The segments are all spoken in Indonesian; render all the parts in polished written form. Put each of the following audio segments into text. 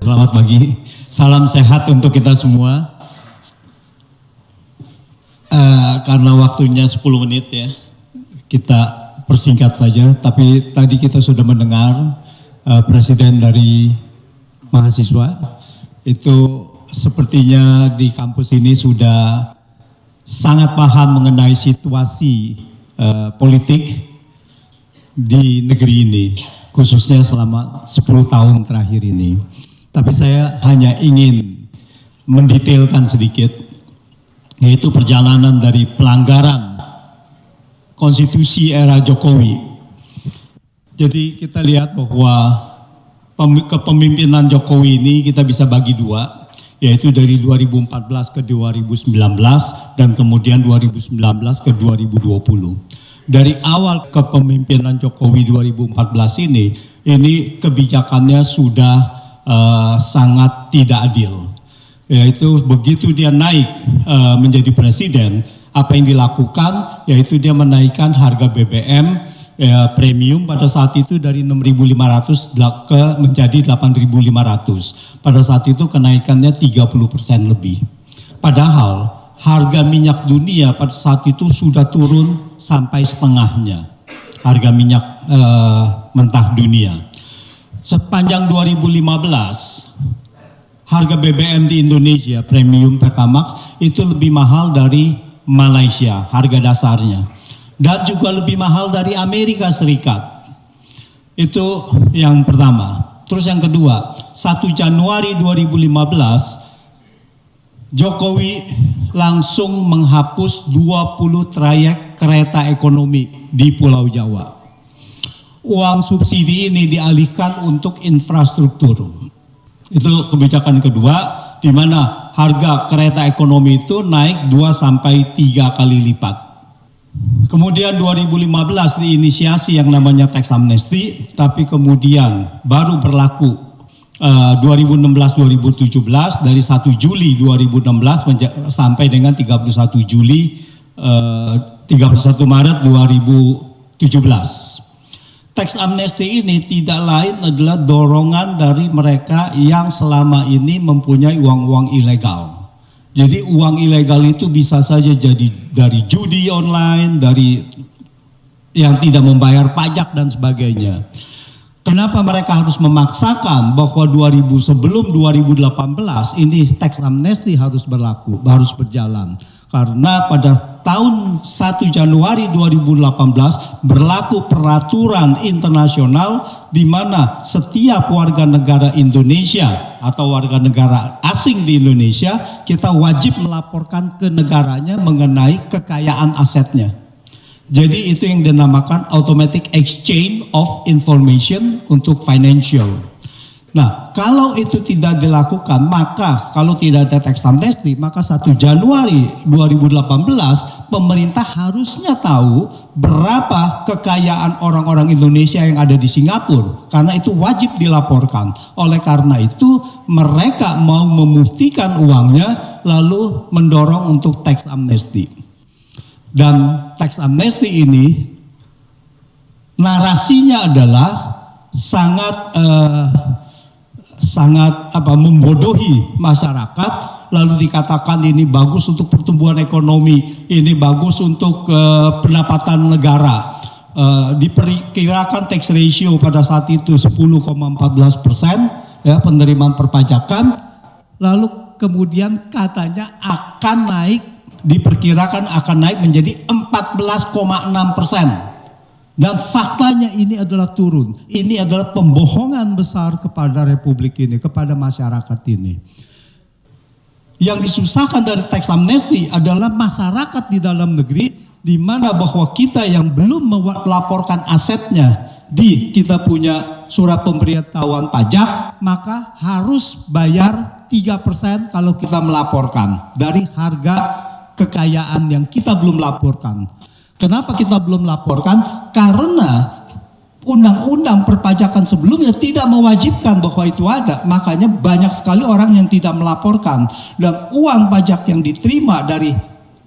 Selamat pagi, salam sehat untuk kita semua. Karena waktunya 10 menit ya, kita persingkat saja. Tapi tadi kita sudah mendengar Presiden dari mahasiswa, itu sepertinya di kampus ini sudah sangat paham mengenai situasi politik di negeri ini, khususnya selama 10 tahun terakhir ini. Tapi saya hanya ingin mendetailkan sedikit, yaitu perjalanan dari pelanggaran konstitusi era Jokowi. Jadi kita lihat bahwa kepemimpinan Jokowi ini kita bisa bagi dua, yaitu dari 2014 ke 2019 dan kemudian 2019 ke 2020. Dari awal kepemimpinan Jokowi 2014 ini kebijakannya sudah sangat tidak adil. Yaitu begitu dia naik menjadi presiden, apa yang dilakukan yaitu dia menaikkan harga BBM premium pada saat itu dari 6.500 ke menjadi 8.500. Pada saat itu kenaikannya 30% lebih. Padahal harga minyak dunia pada saat itu sudah turun sampai setengahnya harga minyak mentah dunia. Sepanjang 2015 harga BBM di Indonesia premium Pertamax itu lebih mahal dari Malaysia harga dasarnya, dan juga lebih mahal dari Amerika Serikat. Itu yang pertama. Terus yang kedua, 1 Januari 2015 Jokowi langsung menghapus 20 trayek kereta ekonomi di Pulau Jawa. Uang subsidi ini dialihkan untuk infrastruktur. Itu kebijakan kedua, di mana harga kereta ekonomi itu naik 2-3 kali lipat. Kemudian 2015 diinisiasi yang namanya tax amnesty, tapi kemudian baru berlaku 2016-2017 dari 1 Juli 2016 sampai dengan 31 Maret 2017. Tax amnesty ini tidak lain adalah dorongan dari mereka yang selama ini mempunyai uang-uang ilegal. Jadi uang ilegal itu bisa saja jadi dari judi online, dari yang tidak membayar pajak dan sebagainya. Kenapa mereka harus memaksakan bahwa sebelum 2018 ini tax amnesty harus berlaku, harus berjalan? Karena pada tahun 1 Januari 2018 berlaku peraturan internasional di mana setiap warga negara Indonesia atau warga negara asing di Indonesia kita wajib melaporkan ke negaranya mengenai kekayaan asetnya. Jadi itu yang dinamakan automatic exchange of information untuk financial. Nah, kalau itu tidak dilakukan, maka kalau tidak ada tax amnesty, maka 1 Januari 2018 pemerintah harusnya tahu berapa kekayaan orang-orang Indonesia yang ada di Singapura, karena itu wajib dilaporkan. Oleh karena itu mereka mau memutihkan uangnya lalu mendorong untuk tax amnesty. Dan tax amnesty ini narasinya adalah sangat membodohi masyarakat, lalu dikatakan ini bagus untuk pertumbuhan ekonomi, ini bagus untuk pendapatan negara. Diperkirakan tax ratio pada saat itu 10,14% ya, penerimaan perpajakan, lalu kemudian katanya akan naik, diperkirakan akan naik menjadi 14,6%. Dan faktanya ini adalah turun. Ini adalah pembohongan besar kepada republik ini, kepada masyarakat ini. Yang disusahkan dari tax amnesty adalah masyarakat di dalam negeri, di mana bahwa kita yang belum melaporkan asetnya kita punya surat pemberitahuan pajak, maka harus bayar 3% kalau kita melaporkan dari harga kekayaan yang kita belum laporkan. Kenapa kita belum laporkan? Karena undang-undang perpajakan sebelumnya tidak mewajibkan bahwa itu ada. Makanya banyak sekali orang yang tidak melaporkan. Dan uang pajak yang diterima dari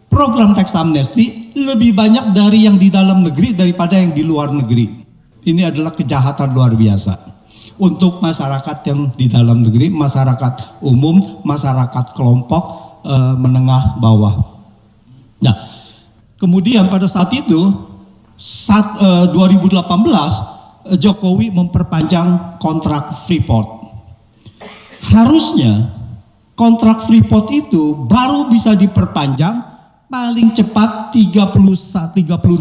program tax amnesty lebih banyak dari yang di dalam negeri daripada yang di luar negeri. Ini adalah kejahatan luar biasa. untuk masyarakat yang di dalam negeri, masyarakat umum, masyarakat kelompok menengah bawah. Nah, kemudian pada saat itu 2018 Jokowi memperpanjang kontrak Freeport. Harusnya kontrak Freeport itu baru bisa diperpanjang paling cepat 30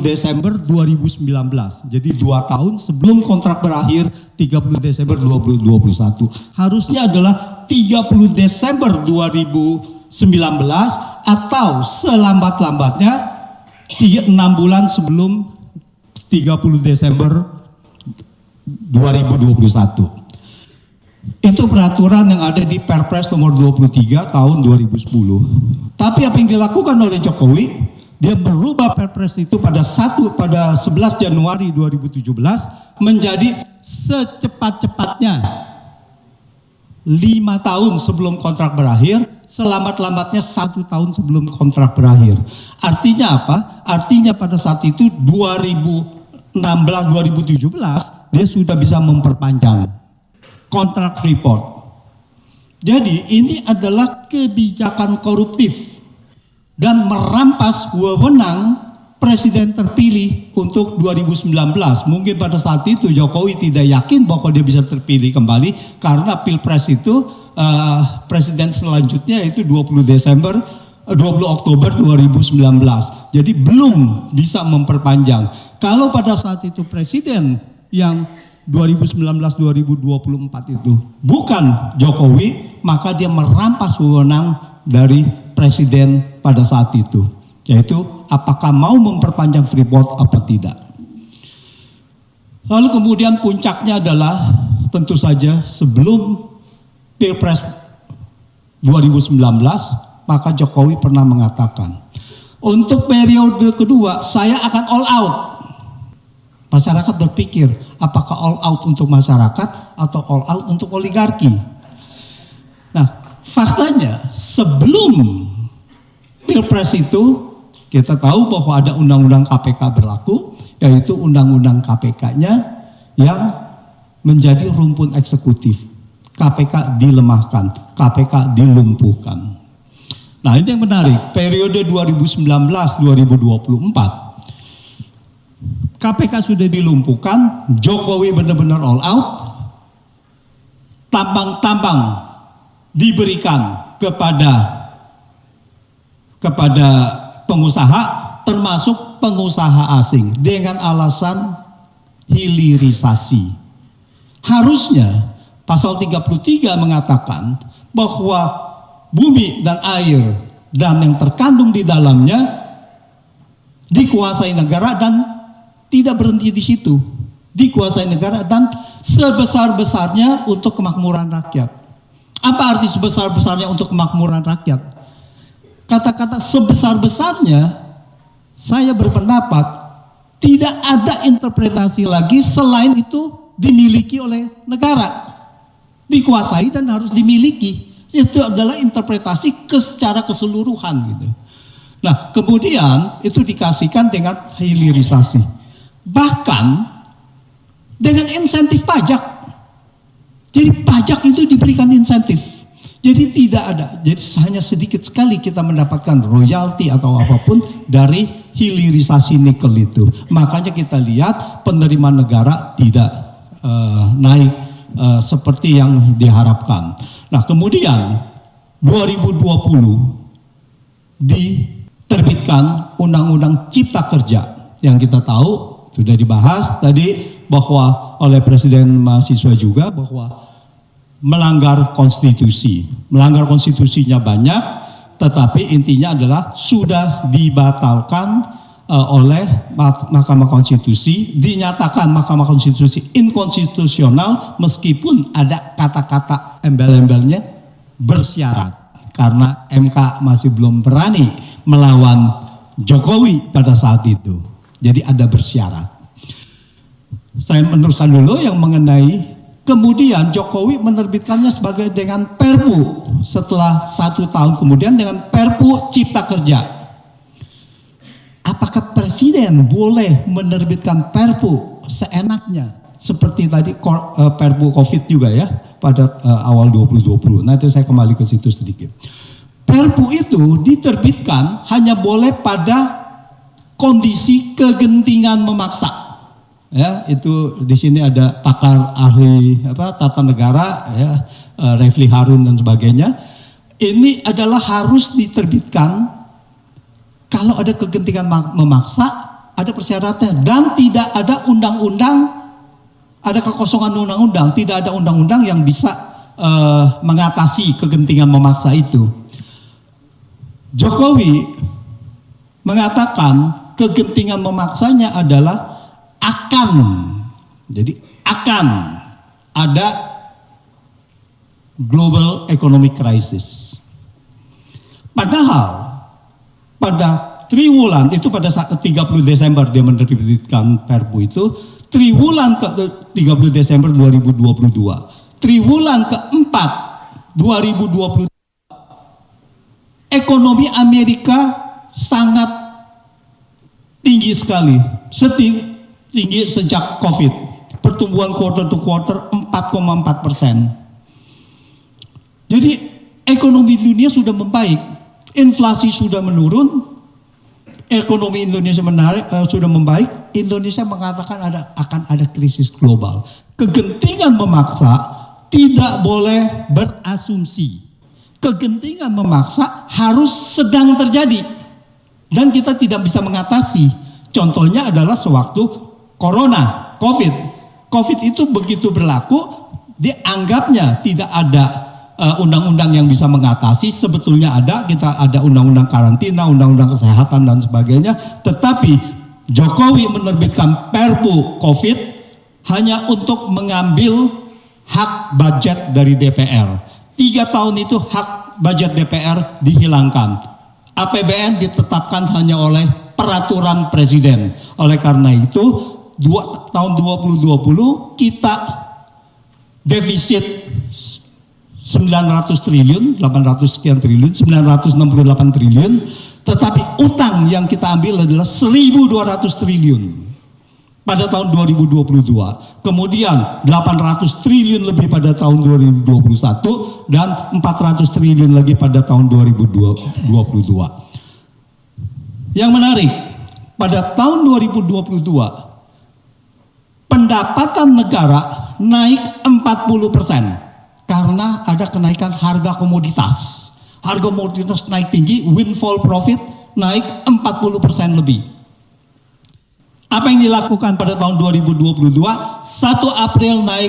Desember 2019. Jadi 2 tahun sebelum kontrak berakhir 30 Desember 2021. Harusnya adalah 30 Desember 2019 atau selambat-lambatnya 6 bulan sebelum 30 Desember 2021. Itu peraturan yang ada di Perpres nomor 23 tahun 2010. Tapi apa yang dilakukan oleh Jokowi, dia merubah Perpres itu pada 11 Januari 2017 menjadi secepat-cepatnya 5 tahun sebelum kontrak berakhir, selambat-lambatnya 1 tahun sebelum kontrak berakhir. Artinya apa? Artinya pada saat itu 2016-2017 dia sudah bisa memperpanjang kontrak Freeport. Jadi ini adalah kebijakan koruptif dan merampas wewenang presiden terpilih untuk 2019. Mungkin pada saat itu Jokowi tidak yakin bahwa dia bisa terpilih kembali karena Pilpres itu presiden selanjutnya itu 20 Oktober 2019. Jadi belum bisa memperpanjang. Kalau pada saat itu presiden yang 2019-2024 itu bukan Jokowi, maka dia merampas wewenang dari presiden pada saat itu, yaitu apakah mau memperpanjang Freeport apa tidak. Lalu kemudian puncaknya adalah tentu saja sebelum Pilpres 2019, maka Jokowi pernah mengatakan, untuk periode kedua saya akan all out. Masyarakat berpikir, apakah all out untuk masyarakat atau all out untuk oligarki? Nah, faktanya sebelum Pilpres itu kita tahu bahwa ada undang-undang KPK berlaku, yaitu undang-undang KPK-nya yang menjadi rumpun eksekutif. KPK dilemahkan, KPK dilumpuhkan. Nah, ini yang menarik, periode 2019-2024 KPK sudah dilumpuhkan, Jokowi benar-benar all out, tambang-tambang diberikan kepada pengusaha, termasuk pengusaha asing dengan alasan hilirisasi. Harusnya pasal 33 mengatakan bahwa bumi dan air dan yang terkandung di dalamnya dikuasai negara dan tidak berhenti di situ, dikuasai negara dan sebesar-besarnya untuk kemakmuran rakyat. Apa arti sebesar-besarnya untuk kemakmuran rakyat? Kata-kata sebesar-besarnya, saya berpendapat tidak ada interpretasi lagi selain itu dimiliki oleh negara, dikuasai dan harus dimiliki. Itu adalah interpretasi secara keseluruhan gitu. Nah, kemudian itu dikasihkan dengan hilirisasi. Bahkan dengan insentif pajak. Jadi pajak itu diberikan insentif. Jadi tidak ada, jadi hanya sedikit sekali kita mendapatkan royalti atau apapun dari hilirisasi nikel itu. Makanya kita lihat penerimaan negara tidak naik seperti yang diharapkan. Nah, kemudian 2020 diterbitkan Undang-Undang Cipta Kerja yang kita tahu sudah dibahas tadi bahwa oleh Presiden mahasiswa juga bahwa melanggar konstitusi. Melanggar konstitusinya banyak, tetapi intinya adalah sudah dibatalkan oleh Mahkamah Konstitusi, dinyatakan Mahkamah Konstitusi inkonstitusional meskipun ada kata-kata embel-embelnya bersyarat. Karena MK masih belum berani melawan Jokowi pada saat itu. Jadi ada bersyarat. Saya meneruskan dulu yang mengenai kemudian Jokowi menerbitkannya sebagai dengan Perpu setelah 1 tahun kemudian dengan Perpu Cipta Kerja. Apakah presiden boleh menerbitkan Perpu seenaknya. Seperti tadi Perpu COVID juga ya pada awal 2020. Nanti saya kembali ke situ sedikit. Perpu itu diterbitkan hanya boleh pada kondisi kegentingan memaksa. Ya, itu di sini ada pakar ahli tata negara ya, Refli Harun dan sebagainya. Ini adalah harus diterbitkan kalau ada kegentingan memaksa, ada persyaratan dan tidak ada undang-undang, ada kekosongan undang-undang, tidak ada undang-undang yang bisa mengatasi kegentingan memaksa itu. Jokowi mengatakan kegentingan memaksanya adalah akan ada global economic crisis. Padahal pada triwulan itu pada saat 30 Desember dia menerbitkan Perpu itu, triwulan ke 30 Desember 2022, triwulan keempat 2022 ekonomi Amerika sangat tinggi sekali, tinggi sejak COVID. Pertumbuhan quarter to quarter 4,4%. Jadi ekonomi dunia sudah membaik, inflasi sudah menurun, ekonomi Indonesia sudah membaik. Indonesia mengatakan akan ada krisis global. Kegentingan memaksa tidak boleh berasumsi. Kegentingan memaksa harus sedang terjadi dan kita tidak bisa mengatasi. Contohnya adalah sewaktu Corona, COVID. COVID itu begitu berlaku, dianggapnya tidak ada undang-undang yang bisa mengatasi. Sebetulnya kita ada undang-undang karantina, undang-undang kesehatan dan sebagainya. Tetapi Jokowi menerbitkan Perpu COVID hanya untuk mengambil hak budget dari DPR. 3 tahun itu hak budget DPR dihilangkan. APBN ditetapkan hanya oleh peraturan presiden. Oleh karena itu, tahun 2020 kita defisit 900 triliun, 800 sekian triliun, 968 triliun, tetapi utang yang kita ambil adalah 1.200 triliun pada tahun 2022. Kemudian 800 triliun lebih pada tahun 2021 dan 400 triliun lagi pada tahun 2022. Yang menarik, pada tahun 2022 pendapatan negara naik 40%. Karena ada kenaikan harga komoditas. Harga komoditas naik tinggi, windfall profit naik 40% lebih. Apa yang dilakukan pada tahun 2022? 1 April naik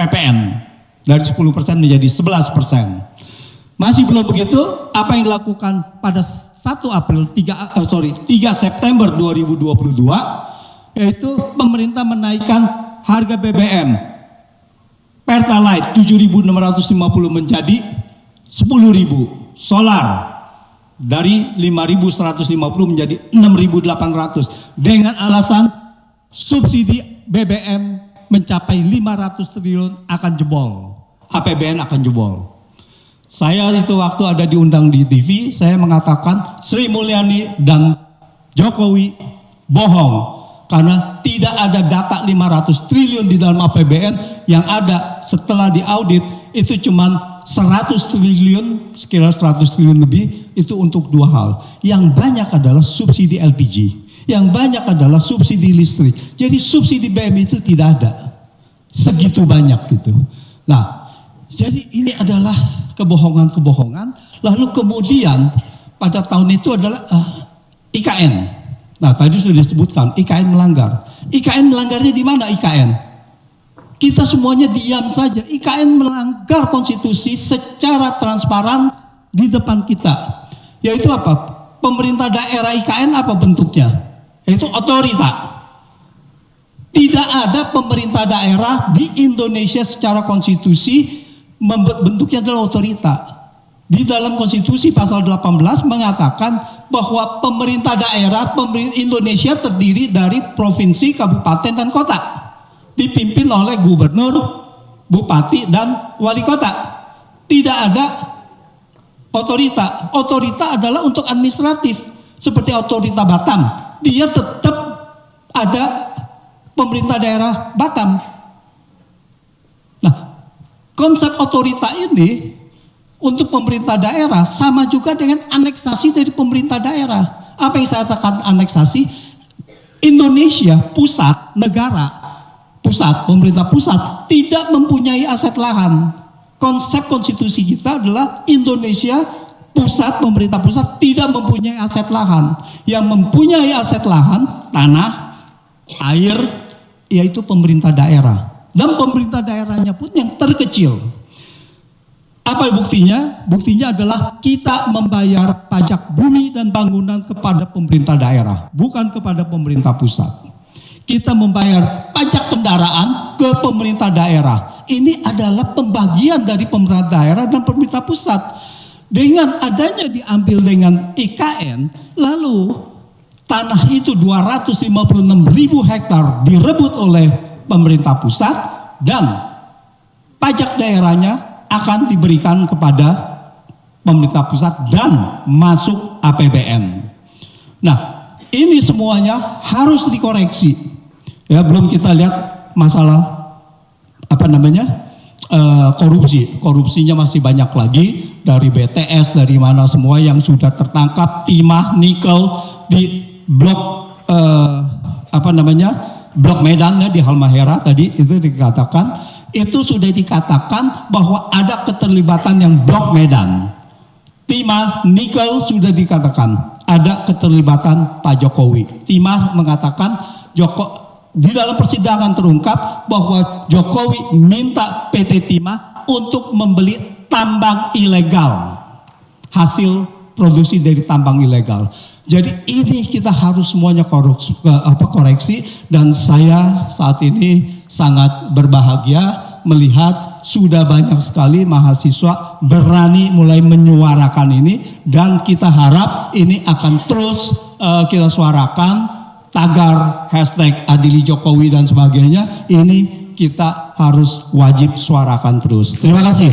PPN dari 10% menjadi 11%. Masih belum begitu, apa yang dilakukan pada 1 April 3 September 2022 yaitu pemerintah menaikkan harga BBM Pertalite 7.650 menjadi 10.000, solar dari 5.150 menjadi 6.800 dengan alasan subsidi BBM mencapai 500 triliun akan jebol, APBN akan jebol. Saya itu waktu ada diundang di TV, saya mengatakan Sri Mulyani dan Jokowi bohong. Karena tidak ada data 500 triliun di dalam APBN, yang ada setelah diaudit itu cuma 100 triliun, sekira 100 triliun lebih, itu untuk 2 hal. Yang banyak adalah subsidi LPG, yang banyak adalah subsidi listrik. Jadi subsidi BM itu tidak ada segitu banyak gitu. Nah, jadi ini adalah kebohongan-kebohongan. Lalu kemudian pada tahun itu adalah IKN. Nah, tadi sudah disebutkan IKN melanggar. IKN melanggarnya di mana IKN? Kita semuanya diam saja. IKN melanggar konstitusi secara transparan di depan kita. Yaitu apa? Pemerintah daerah IKN apa bentuknya? Yaitu otorita. Tidak ada pemerintah daerah di Indonesia secara konstitusi bentuknya adalah otorita. Di dalam konstitusi pasal 18 mengatakan bahwa pemerintah daerah, pemerintah Indonesia terdiri dari provinsi, kabupaten, dan kota. Dipimpin oleh gubernur, bupati, dan wali kota. Tidak ada otorita. Otorita adalah untuk administratif. Seperti otorita Batam. Dia tetap ada pemerintah daerah Batam. Nah, konsep otorita ini untuk pemerintah daerah sama juga dengan aneksasi dari pemerintah daerah. Apa yang saya katakan aneksasi? Indonesia pusat, negara pusat, pemerintah pusat tidak mempunyai aset lahan. Konsep konstitusi kita adalah Indonesia pusat, pemerintah pusat tidak mempunyai aset lahan. Yang mempunyai aset lahan, tanah, air, yaitu pemerintah daerah. Dan pemerintah daerahnya pun yang terkecil. Apa buktinya? Buktinya adalah kita membayar pajak bumi dan bangunan kepada pemerintah daerah, bukan kepada pemerintah pusat. Kita membayar pajak kendaraan ke pemerintah daerah. Ini adalah pembagian dari pemerintah daerah dan pemerintah pusat. Dengan adanya diambil dengan IKN, lalu tanah itu 256.000 hektar direbut oleh pemerintah pusat dan pajak daerahnya akan diberikan kepada pemerintah pusat dan masuk APBN. Nah, ini semuanya harus dikoreksi. Ya, belum kita lihat masalah korupsi. Korupsinya masih banyak lagi dari BTS, dari mana semua yang sudah tertangkap, timah, nikel di blok Blok Medan ya, di Halmahera tadi itu dikatakan. Itu sudah dikatakan bahwa ada keterlibatan yang Blok Medan. Timah, nikel sudah dikatakan ada keterlibatan Pak Jokowi. Timah mengatakan di dalam persidangan terungkap bahwa Jokowi minta PT Timah untuk membeli tambang ilegal, hasil produksi dari tambang ilegal. Jadi ini kita harus semuanya koreksi dan saya saat ini sangat berbahagia melihat sudah banyak sekali mahasiswa berani mulai menyuarakan ini dan kita harap ini akan terus kita suarakan, tagar hashtag Adili Jokowi dan sebagainya, ini kita harus wajib suarakan terus. Terima kasih.